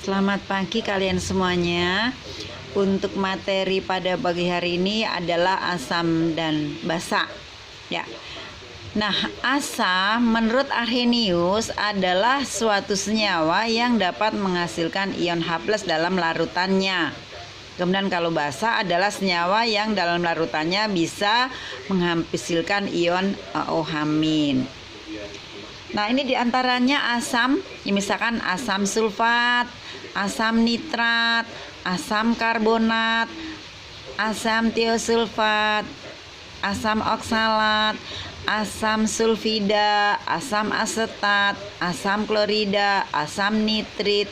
Selamat pagi kalian semuanya. Untuk materi pada pagi hari ini adalah asam dan basa. Ya. Nah, asam menurut Arrhenius adalah suatu senyawa yang dapat menghasilkan ion H+ dalam larutannya. Kemudian kalau basa adalah senyawa yang dalam larutannya bisa menghasilkan ion OH-. Nah, ini diantaranya asam, ya misalkan asam sulfat, asam nitrat, asam karbonat, asam tiosulfat, asam oksalat, asam sulfida, asam asetat, asam klorida, asam nitrit,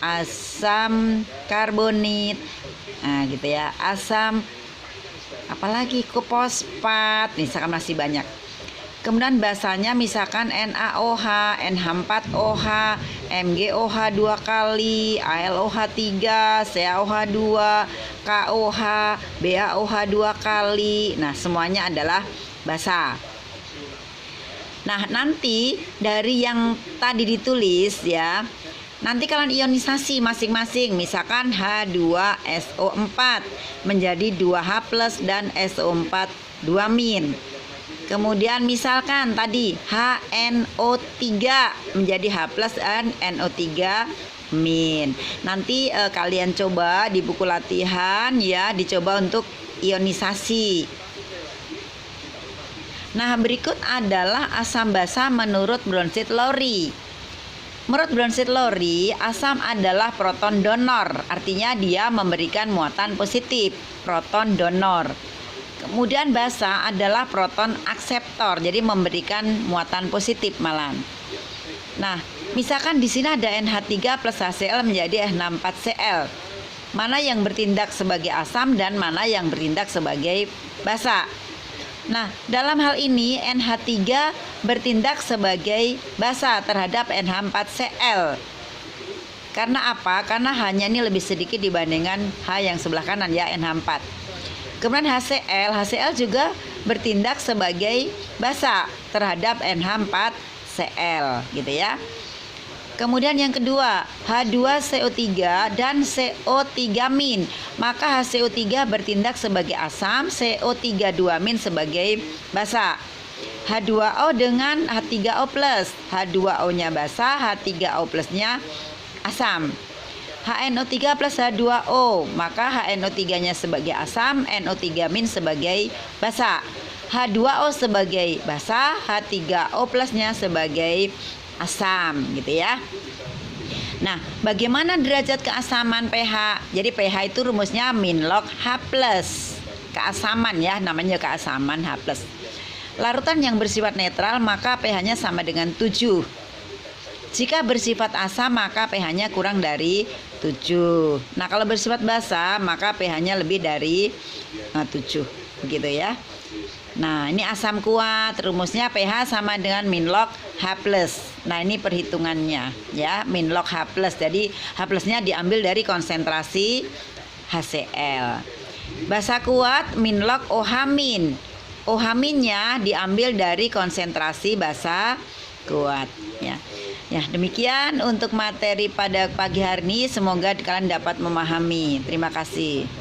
asam karbonit, nah gitu ya, asam apalagi fosfat, misalkan masih banyak. Kemudian basanya misalkan NaOH, NH4OH, MgOH 2 kali, AlOH 3, CaOH 2, KOH, BaOH 2 kali. Nah, semuanya adalah basa. Nah, nanti dari yang tadi ditulis ya, nanti kalian ionisasi masing-masing. Misalkan H2SO4 menjadi 2H+ dan SO4 2-. Kemudian misalkan tadi HNO3 menjadi H+ dan NO3-. Nanti kalian coba di buku latihan ya, dicoba untuk ionisasi. Nah, berikut adalah asam basa menurut Bronsted-Lowry. Menurut Bronsted-Lowry, asam adalah proton donor, artinya dia memberikan muatan positif, proton donor. Kemudian basa adalah proton akseptor, jadi memberikan muatan positif malah. Nah, misalkan di sini ada NH3 plus HCl menjadi H64Cl. Mana yang bertindak sebagai asam dan mana yang bertindak sebagai basa? Nah, dalam hal ini NH3 bertindak sebagai basa terhadap NH4Cl. Karena apa? Karena hanya ini lebih sedikit dibandingkan H yang sebelah kanan ya, NH4. Kemudian HCl juga bertindak sebagai basa terhadap NH4Cl gitu ya. Kemudian yang kedua, H2CO3 dan CO3-. Maka HCO3 bertindak sebagai asam, CO3 2- sebagai basa. H2O dengan H3O+, H2O-nya basa, H3O+-nya asam. HNO3 plus H2O, maka HNO3-nya sebagai asam, NO3- sebagai basa. H2O sebagai basa, H3O+-nya sebagai asam gitu ya. Nah, bagaimana derajat keasaman pH? Jadi pH itu rumusnya min log H+. Keasaman ya, namanya keasaman H+. Larutan yang bersifat netral maka pH-nya sama dengan 7. Jika bersifat asam maka pH-nya kurang dari 7. Nah, kalau bersifat basa maka pH-nya lebih dari 7 begitu ya. Nah, ini asam kuat, rumusnya pH sama dengan min log H+. Nah, ini perhitungannya ya, min log H+. Jadi H+-nya diambil dari konsentrasi HCl. Basa kuat min log OH-. OH-nya diambil dari konsentrasi basa kuat ya. Ya, demikian untuk materi pada pagi hari ini. Semoga kalian dapat memahami. Terima kasih.